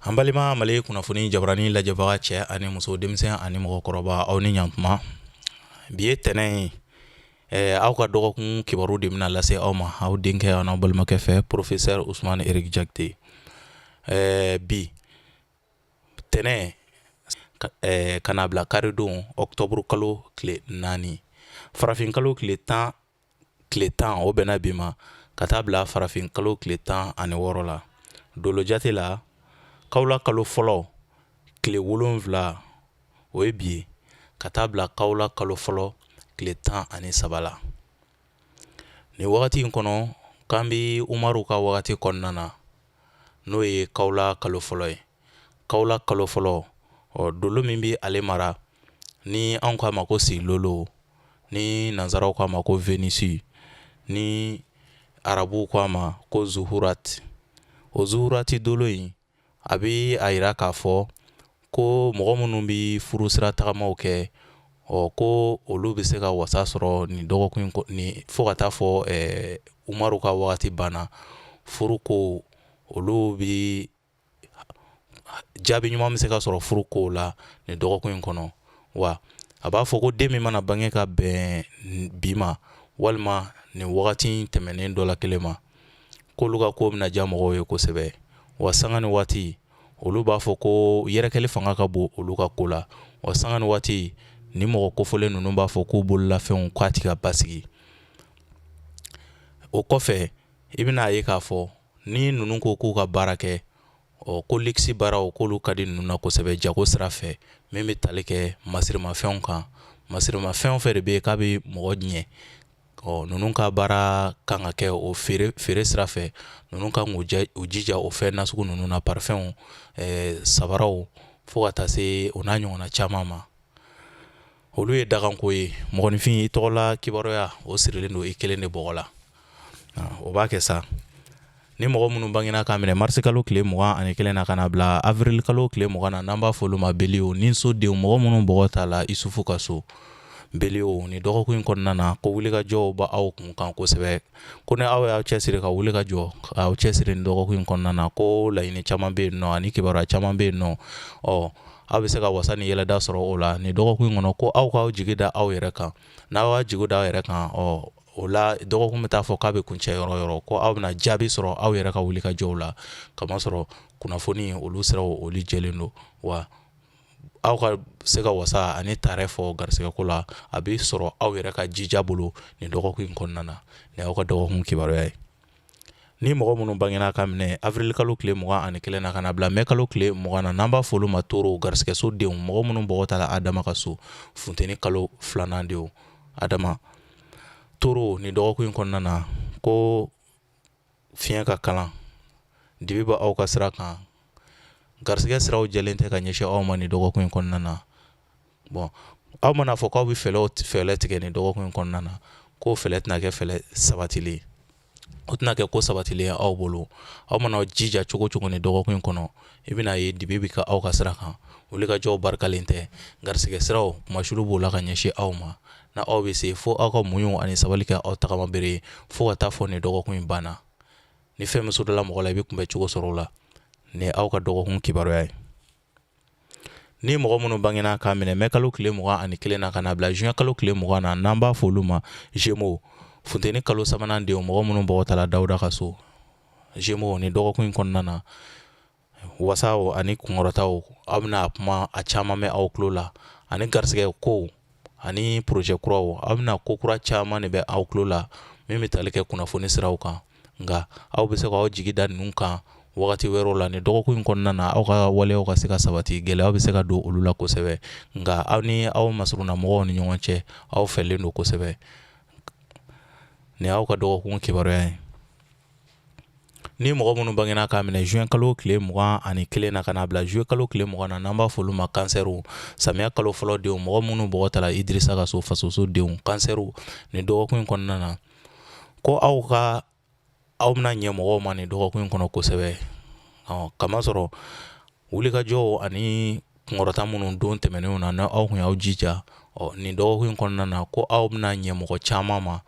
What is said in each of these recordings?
An balima Malikunafoni jabarani lajɛbaga cɛ ani muso denmisɛn ani mɔgɔkɔrɔba aw ni ɲantuma. Bi ye tɛnɛn ye aw ka dɔgɔkun kibaru de bɛna lase aw ma aw denkɛ an'aw balimakɛ fɛ Professeur Ousmane Eric Jakite. Bi tɛnɛn kana bila karidon Octobre kalo tile 4 farafin kalo tile 10 o bɛna bi ma ka taa bila farafin kalo tile 16 la. Dolo jate la kawla kalo fɔlɔ tile 7 o ye bi ye ka taa bila kawla kalo fɔlɔ tile 13 la. Ni wagati in kɔnɔ k'an bi Umaru ka wagati kɔnɔna na n'o ye kawla kalo fɔlɔ ye. Kawla kalo fɔlɔ dolo min bi ale mara ni anw k'a ma ko sigilolo, ni nanzaraw k'a ma ko Vénus, ni arabuw k'a ma ko zuhurat. O zuhurati dolo in a bi a yira k'a fɔ ko mɔgɔ minnu bi furu sira tagamaw kɛ ko olu bɛ se ka wasa sɔrɔ ni dɔgɔkun ni fo ka taa fɔ Umaru ka wagati banna. Furu ko olu bi jaabi ɲuman bɛ se ka sɔrɔ furu ko la ni dɔgɔkun in kɔnɔ. Wa a b'a fɔ ko den min mana bange ka bɛn bi ma walima ni wagati tɛmɛnen dɔ la kelen ma k'olu ka ko bɛna diya mɔgɔw ye kosɛbɛ. Wa sanga ni waati olu b'a fɔ ko yɛrɛkɛli fanga ka bon olu ka ko la. Wa sanga ni waati ni mɔgɔ kofɔlen ninnu b'a fɔ k'u bololafɛnw k'a ti ka basigi. O kɔfɛ i bɛna ye k'a fɔ ni ninnu ko k'u ka baara kɛ ko luxe baaraw k'olu ka di ninnu na kosɛbɛ jago sira fɛ min bɛ tali kɛ masirimafɛnw kan. Masirimafɛn fɛ de bɛ yen k'a bɛ mɔgɔ ɲɛ. Ninnu ka baara kan ka kɛ o feere sira fɛ. Ninnu kan k'u jija o fɛn nasugu ninnu na parfɛnw, sabaraw fo ka taa se o n'a ɲɔgɔnna caman ma. Olu ye daganko ye. Mɔgɔninfin i tɔgɔla kibaruya o sirilen don i kelen de bɔgɔ la. O b'a kɛ sa. Ni mɔgɔ minnu bangena k'a minɛ mars kalo tile 21 na ka na bila avril kalo tile 20 na n'an b'a fɔ olu ma Bélier ni sodenw mɔgɔ minnu bɔgɔ t'a la Isufu ka so. Bélier ni dɔgɔkun in kɔnɔna na ko wulikajɔw b'a aw kun kan kosɛbɛ. Ko ni aw y'aw cɛsiri ka wulikajɔ aw cɛsiri ni dɔgɔkun in kɔnɔna na ko laɲini caman bɛ yen nɔ ani kibaruya caman bɛ yen nɔ. Aw bɛ se ka wasa ni yɛlɛda sɔrɔ o la ni dɔgɔkun in kɔnɔ ko aw k'aw jigi da aw yɛrɛ kan. N'aw y'a jigi da aw yɛrɛ kan o la dɔgɔkun bɛ taa fɔ k'a bɛ kuncɛ yɔrɔ yɔrɔ ko aw bɛna jaabi sɔrɔ aw yɛrɛ ka wulikajɔw la. Kamasɔrɔ kunnafoni olu siraw olu jɛlen don. Wa aw ka se ka wasa ani tarɛ fɔ garisigɛko la a bɛ sɔrɔ aw yɛrɛ ka jija bolo ni dɔgɔkun in kɔnɔna na. Ni aw ka dɔgɔkun kibaruya ye. Ni mɔgɔ minnu bangena ka minɛ avril kalo tile 21 na ka na bila mai kalo tile 20 na n'an b'a fɔ olu ma toro garisigɛso denw mɔgɔ minnu bɔgɔ t'a la Adama ka so funteni kalo 2nan denw Adama. Toro ni dɔgɔkun in kɔnɔna na ko fiɲɛ ka kalan dibi bɛ aw ka sira kan. Garisigɛ siraw jɛlen tɛ ka ɲɛsin aw ma ni dɔgɔkun in kɔnɔna na. Aw mana fɔ k'aw bɛ fɛɛrɛ tigɛ ni dɔgɔkun in kɔnɔna na ko fɛɛrɛ tɛna kɛ fɛɛrɛ sabatilen. O tɛna kɛ ko sabatilen aw bolo. Aw mana jija cogo cogo ni dɔgɔkun in kɔnɔ i bɛna ye dibi bɛ ka aw ka sira kan. Wulikajɔw barikalen tɛ. Garisigɛ siraw masulu b'o la ka ɲɛsin aw ma. Na aw bɛ se fo aw ka muɲu ani sabali kɛ aw tagama bere fo ka taa fɔ ni dɔgɔkun in banna. Ni fɛn min sɔrɔla mɔgɔ la i bɛ kunbɛ cogo sɔrɔ o la. Ni aw ka dɔgɔkun kibaruya ye. Ni mɔgɔ minnu bangena k'a minɛ mai kalo tile 21 na ka na bila juin kalo tile 20 na n'an b'a fɔ olu ma Gémeaux funteni kalo 3nan denw mɔgɔ minnu bɔgɔ t'a la Dawuda ka so. Gémeaux ni dɔgɔkun in kɔnɔna na wasaw ani kunkɔrɔtaw aw bɛna kuma a caman mɛn aw tulo la ani garisigɛ ko ani projet kuraw aw bɛna ko kura caman de bɛ aw tulo la min bɛ tali kɛ kunnafoni siraw kan. Nka aw bɛ se k'aw jigi da ninnu kan wagati wɛrɛw la ni dɔgɔkun in kɔnɔna na aw ka waleyaw ka se ka sabati gɛlɛyaw bɛ se ka don olu la kosɛbɛ. Nka aw ni aw masuruna mɔgɔw ni ɲɔgɔn cɛ aw fɛlen don kosɛbɛ. Ni aw ka dɔgɔkun kibaruya ye. Ni mɔgɔ minnu bangena k'a minɛ juin kalo tile 21 na ka na bila juillet kalo tile 20 na n'an b'a fɔ olu ma kansɛriw samiya kalo fɔlɔ denw mɔgɔ minnu bɔgɔ t'a la Idirisa ka so fasoso denw kansɛriw ni dɔgɔkun in kɔnɔna na ko aw bɛna ɲɛ mɔgɔw ma ni dɔgɔkun in kɔnɔ kosɛbɛ. Kamasɔrɔ wulikajɔw ani kunkɔrɔta minnu don tɛmɛnenw na n'aw kun y'aw jija ni dɔgɔkun in kɔnɔna na ko aw bɛna ɲɛ mɔgɔ caman ma.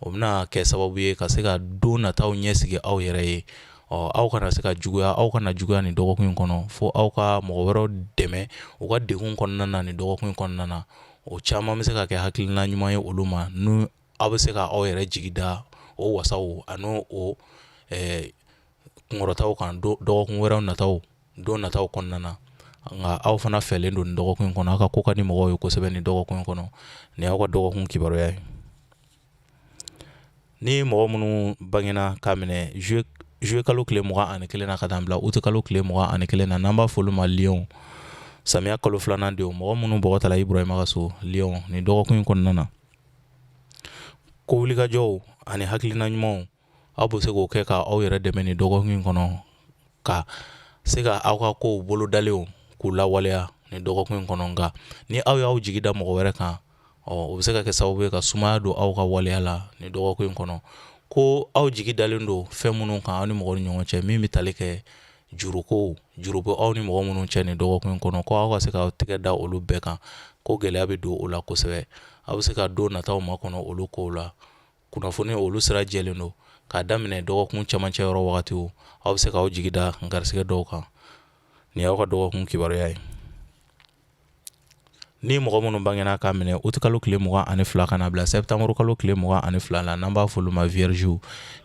O bɛna kɛ sababu ye ka se ka don nataw ɲɛsigi aw yɛrɛ ye. aw kana se ka juguya aw kana juguya ni dɔgɔkun in kɔnɔ fo aw ka mɔgɔ wɛrɛw dɛmɛ u ka degun kɔnɔna na ni dɔgɔkun in kɔnɔna na. O caman bɛ se ka kɛ hakilina ɲuman ye olu ma n'u aw bɛ se ka aw yɛrɛ jigi da o wasaw ani o kunkɔrɔtaw kan dɔgɔkun wɛrɛw nataw don nataw kɔnɔna na. Nka aw fana fɛlen don ni dɔgɔkun in kɔnɔ aw ka ko ka di mɔgɔw ye kosɛbɛ ni dɔgɔkun in kɔnɔ. Ni y'aw ka dɔgɔkun kibaruya ye. Ni mɔgɔ minnu bangena k'a minɛ juillet kalo tile 21 na ka taa bila août kalo tile 21 na n'an b'a fɔ olu ma Lion. Samiya kalo 2nan denw mɔgɔ minnu bɔgɔtala Ibrahima ka so Lion ni dɔgɔkun in kɔnɔna na. Ko wulikajɔw ani hakilina ɲumanw aw bɛ se k'o kɛ ka aw yɛrɛ dɛmɛ ni dɔgɔkun in kɔnɔ ka se ka aw ka kow bolodalenw k'u lawaleya ni dɔgɔkun in kɔnɔ. Nka ni aw y'aw jigi da mɔgɔ wɛrɛ kan o bɛ se ka kɛ sababu ye ka sumaya don aw ka waleya la ni dɔgɔkun in kɔnɔ. Ko aw jigi dalen don fɛn minnu kan aw ni mɔgɔw ni ɲɔgɔn cɛ min bɛ tali kɛ juruko juru bɛ aw ni mɔgɔ minnu cɛ ni dɔgɔkun in kɔnɔ ko aw ka se ka tɛgɛ da olu bɛɛ kan ko gɛlɛya bɛ don o la kosɛbɛ. Aw bɛ se ka don nataw makɔnɔ olu kow la. Kunnafoni olu sira jɛlen don k'a daminɛ dɔgɔkun camancɛ yɔrɔ wagati aw bɛ se k'aw jigi da garisɛgɛ dɔw kan. Ni y'aw ka dɔgɔkun kibaruya ye. Ni mɔgɔ minnu bangena k'a minɛ août kalo tile 22 kana bila septembre kalo tile 22 la n'an b'a fɔ olu ma vierge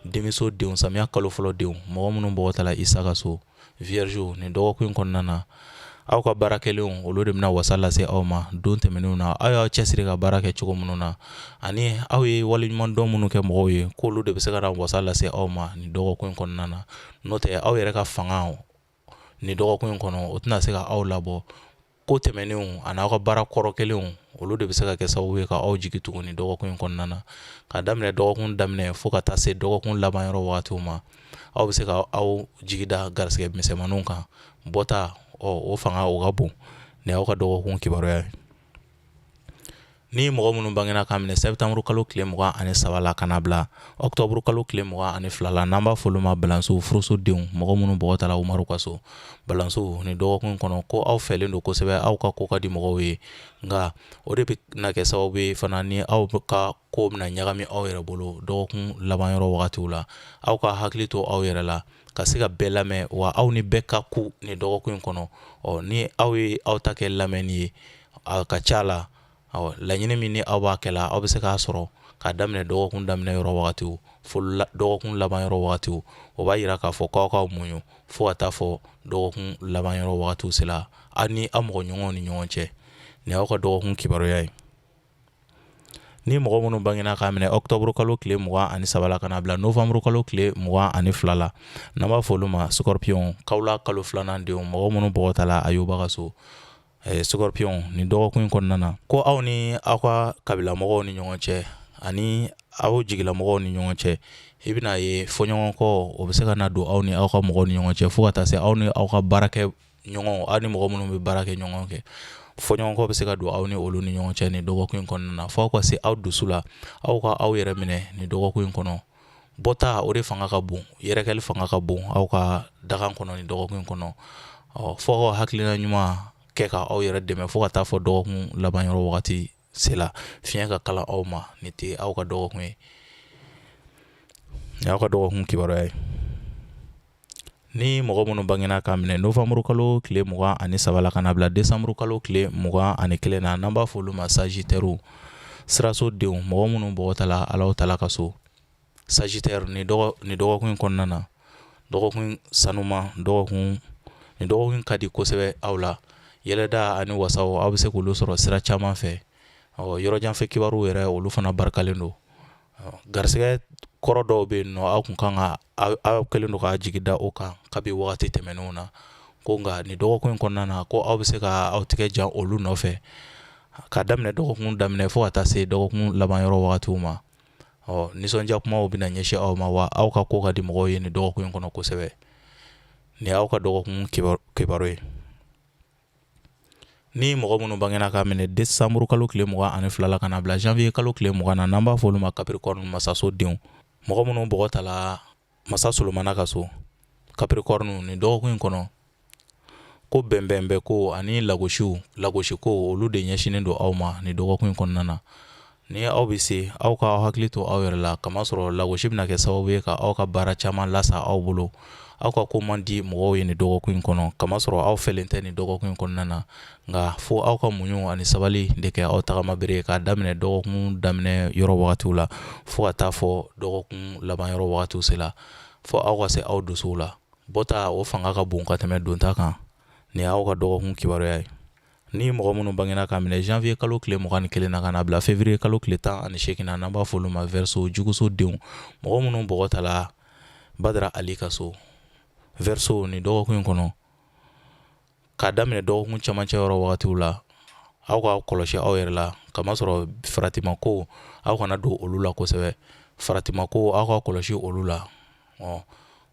denmiso denw samiya kalo fɔlɔ denw mɔgɔ minnu bɔgɔtala Isa ka so vierge ni dɔgɔkun in kɔnɔna na aw ka baara kɛlenw olu de bɛna wasa lase aw ma don tɛmɛnenw na aw y'aw cɛsiri ka baara kɛ cogo minnu na ani aw ye waleɲuman dɔn minnu kɛ mɔgɔw ye k'olu de bɛ se ka na wasa lase aw ma ni dɔgɔkun in kɔnɔna na. N'o tɛ aw yɛrɛ ka fanga ni dɔgɔkun in kɔnɔ o tɛna se ka aw labɔ. Ko tɛmɛnenw ani aw ka baara kɔrɔ kelenw olu de bɛ se ka kɛ sababu ye ka aw jigi tugu ni dɔgɔkun in kɔnɔna na. Ka daminɛ dɔgɔkun daminɛ fo ka taa se dɔgɔkun laban yɔrɔ wagatiw ma aw bɛ se ka aw jigi da garisɛgɛ misɛnmaninw kan bɔta o fanga o ka bon. Ni y'aw ka dɔgɔkun kibaruya ye. Ni mɔgɔ minnu bangena k'a minɛ septembre kalo tile 23 la kana bila octobre kalo tile 22 la n'an b'a fɔ olu ma balanso furuso denw mɔgɔ minnu bɔgɔtala Umaru ka so balanso ni dɔgɔkun in kɔnɔ ko aw fɛlen don kosɛbɛ aw ka ko ka di mɔgɔw ye. Nka o de bɛ na kɛ sababu ye fana ni aw ka ko bɛna ɲagami aw yɛrɛ bolo dɔgɔkun laban yɔrɔ wagatiw la aw ka hakili to aw yɛrɛ la ka se ka bɛɛ lamɛn wa aw ni bɛɛ ka ku ni dɔgɔkun in kɔnɔ. Ni aw ye aw ta kɛ lamɛnni ye a ka ca la laɲini min ni aw b'a kɛ la aw bɛ se k'a sɔrɔ k'a daminɛ dɔgɔkun daminɛ yɔrɔ wagatiw fo dɔgɔkun laban yɔrɔ wagatiw. O b'a yira k'a fɔ k'aw ka muɲu fo ka taa fɔ dɔgɔkun laban yɔrɔ wagatiw sera aw ni aw mɔgɔ ɲɔgɔnw ni ɲɔgɔn cɛ. Ni y'aw ka dɔgɔkun kibaruya ye. Ni mɔgɔ minnu bangena k'a minɛ octobre kalo tile 23 la kana bila novembre kalo tile 22 la n'an b'a fɔ olu ma scorpion kawla kalo 2nan denw mɔgɔ minnu bɔgɔtala Ayuba ka so scorpion ni dɔgɔkun in kɔnɔna na ko aw ni aw ka kabila mɔgɔw ni ɲɔgɔn cɛ ani aw jigila mɔgɔw ni ɲɔgɔn cɛ i bɛna ye fɔɲɔgɔnkɔ o bɛ se ka na don aw ni aw ka mɔgɔw ni ɲɔgɔn cɛ fo ka taa se aw ni aw ka baarakɛ ɲɔgɔnw aw ni mɔgɔ minnu bɛ baara kɛ ɲɔgɔn fɛ fɔɲɔgɔnkɔ bɛ se ka don aw ni olu ni ɲɔgɔn cɛ ni dɔgɔkun in kɔnɔna na fo aw ka se aw dusu la aw ka aw yɛrɛ minɛ ni dɔgɔkun in kɔnɔ. Bɔta o de fanga ka bon yɛrɛkɛli fanga ka bon aw ka dakan kɔnɔ ni dɔgɔkun in kɔnɔ fo aw ka hakilina ɲuman kɛ ka aw yɛrɛ dɛmɛ fo ka taa fɔ dɔgɔkun laban yɔrɔ wagati sela fiɲɛ ka kalan aw ma ni tɛ aw ka dɔgɔkun ye. Ni y'aw ka dɔgɔkun kibaruya ye. Ni mɔgɔ minnu bangena k'a minɛ novembre kalo tile 23 la kana bila décembre kalo tile 21 na n'an b'a fɔ olu ma sagittaire siraso denw mɔgɔ minnu bɔgɔtala Alahu Taala ka so sagittaire ni dɔgɔkun in kɔnɔna na dɔgɔkun sanuma ni dɔgɔkun ka di kosɛbɛ aw la. Yɛlɛda ani wasaw aw bɛ se k'olu sɔrɔ sira caman fɛ yɔrɔjanfɛ kibaruw yɛrɛ olu fana barikalen don. Garisɛgɛ kɔrɔ dɔw bɛ yen nɔ aw kun kan ka aw kɛlen don k'a jigi da o kan kabi wagati tɛmɛnenw na ko nka nin dɔgɔkun in kɔnɔna na ko aw bɛ se ka aw tigɛ jan olu nɔfɛ ka daminɛ dɔgɔkun daminɛ fo ka taa se dɔgɔkun laban yɔrɔ wagatiw ma. Nisɔndiya kumaw bɛna ɲɛsin aw ma wa aw ka ko ka di mɔgɔw ye nin dɔgɔkun in kɔnɔ kosɛbɛ. Ni y'aw ka dɔgɔkun kibaru ye. Ni mɔgɔ minnu bangena k'a minɛ décembre kalo tile 22 la kana bila janvier kalo tile 20 na n'an b'a fɔ olu ma capricorne masaso denw mɔgɔ minnu bɔgɔtala masa Solomana ka so capricorne ni dɔgɔkun in kɔnɔ ko bɛnbɛnbɛn ko ani lagosi ko olu de ɲɛsinen don aw ma ni dɔgɔkun in kɔnɔna na. Ni aw bɛ se aw ka hakili to aw yɛrɛ la kamasɔrɔ lagosi bɛna kɛ sababu ye ka aw ka baara caman lasa aw bolo aw ka ko man di mɔgɔw ye ni dɔgɔkun in kɔnɔ kamasɔrɔ aw fɛlen tɛ ni dɔgɔkun in kɔnɔna na nka fo aw ka muɲu ani sabali de kɛ aw tagama bere k'a daminɛ dɔgɔkun daminɛ yɔrɔ wagatiw la fo ka taa fɔ dɔgɔkun laban yɔrɔ wagatiw sela fo aw ka se aw dusuw la bɔta o fanga ka bon ka tɛmɛ donta kan ni aw ka dɔgɔkun kibaruya ye ni mɔgɔ minnu bangena ka minɛ janvier kalo tile 21 na ka na bila février kalo tile 18 na n'an b'a fɔ olu ma verseau juguso denw mɔgɔ minnu bɔgɔ tala Badara Ali ka so verseau ni dɔgɔkun in kɔnɔ k'a daminɛ dɔgɔkun camancɛ yɔrɔ wagatiw la aw ka kɔlɔsi aw yɛrɛ la kamasɔrɔ faratimako aw kana don olu la kosɛbɛ faratimako aw ka kɔlɔsi olu la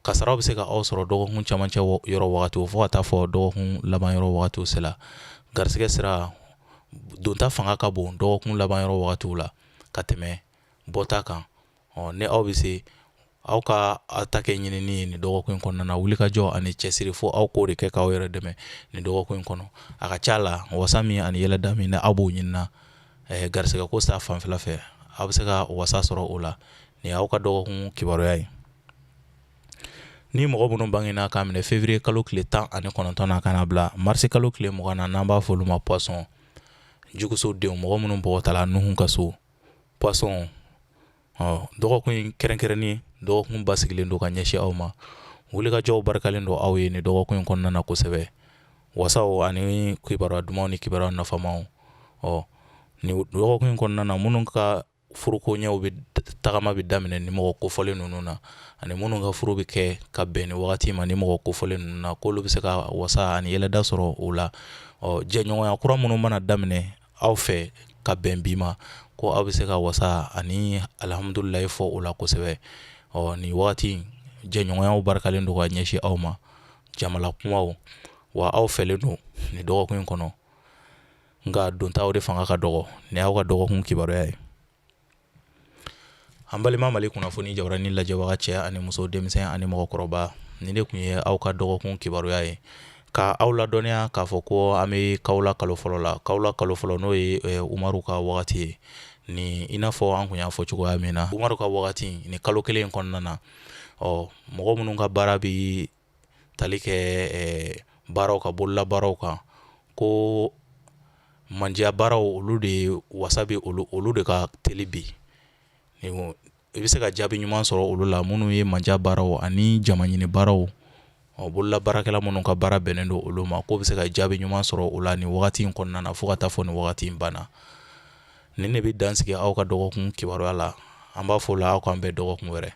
kasaraw bɛ se ka aw sɔrɔ dɔgɔkun camancɛ yɔrɔ wagatiw fo ka taa fɔ dɔgɔkun laban yɔrɔ wagatiw sela garisɛgɛ sira donta fanga ka bon dɔgɔkun laban yɔrɔ wagatiw la ka tɛmɛ bɔta kan ni aw bɛ se aw ka aw ta kɛ ɲinini ye ni dɔgɔkun in kɔnɔna na wulikajɔ ani cɛsiri fo aw k'o de kɛ k'aw yɛrɛ dɛmɛ ni dɔgɔkun in kɔnɔ a ka ca la wasa min ani yɛlɛda min na aw b'o ɲinina garisɛgɛ ko sira fanfɛla fɛ aw bɛ se ka wasa sɔrɔ o la ni aw ka dɔgɔkun kibaruya ye ni mɔgɔ minnu bangena k'a minɛ février kalo tile 19 na ka na bila mars kalo tile 20 na n'an b'a fɔ olu ma poisson juguso denw mɔgɔ minnu bɔgɔtala nuhun ka so poisson dɔgɔkun in kɛrɛnkɛrɛnni dɔgɔkun basigilen don ka ɲɛsin aw ma wulikajɔw barikalen don aw ye ni dɔgɔkun in kɔnɔna na kosɛbɛ wasaw ani kibaruya dumanw ni kibaruya nafamaw ni dɔgɔkun in kɔnɔna na minnu ka furuko ɲɛw bɛ tagama bɛ daminɛ ni mɔgɔ kofɔlen ninnu na ani minnu ka furu bɛ kɛ ka bɛn ni wagati ma ni mɔgɔ kofɔlen ninnu na k'olu bɛ se ka wasa ani yɛlɛda sɔrɔ o la jɛɲɔgɔnya kura minnu mana daminɛ aw fɛ ka bɛn bi ma ko aw bɛ se ka wasa ani alhamdulilayi fɔ o la kosɛbɛ ni wagati jɛɲɔgɔnyaw barikalen don ka ɲɛsin aw ma jamala kumaw wa aw fɛlen don ni dɔgɔkun in kɔnɔ nka dontaw de fanga ka dɔgɔ ni aw ka dɔgɔkun kibaruya ye an balima Malikunafoni jabarani lajɛbaga cɛ ani muso denmisɛn ani mɔgɔkɔrɔba ni de tun ye aw ka dɔgɔkun kibaruya ye ka aw ladɔnniya k'a fɔ ko an bɛ kawla kalo fɔlɔ la kawla kalo fɔlɔ n'o ye umaru ka wagati ye ni i n'a fɔ an kun y'a fɔ cogoya min na umaru ka wagati ni kalo kelen kɔnɔna na mɔgɔ minnu ka baara bɛ tali kɛ baaraw ka bolola baaraw kan ko mandiya baaraw olu de wasa bɛ olu de ka teli bi i bɛ se ka jaabi ɲuman sɔrɔ olu la minnu ye mandiya baaraw ani jama ɲini baaraw bolola baarakɛla minnu ka baara bɛnnen don olu ma k'o bɛ se ka jaabi ɲuman sɔrɔ o la ni wagati in kɔnɔna na fo ka taa fɔ ni wagati in banna ni ne bɛ dansigi aw ka dɔgɔkun kibaruya la an b'a fɔ o la aw k'an bɛn dɔgɔkun wɛrɛ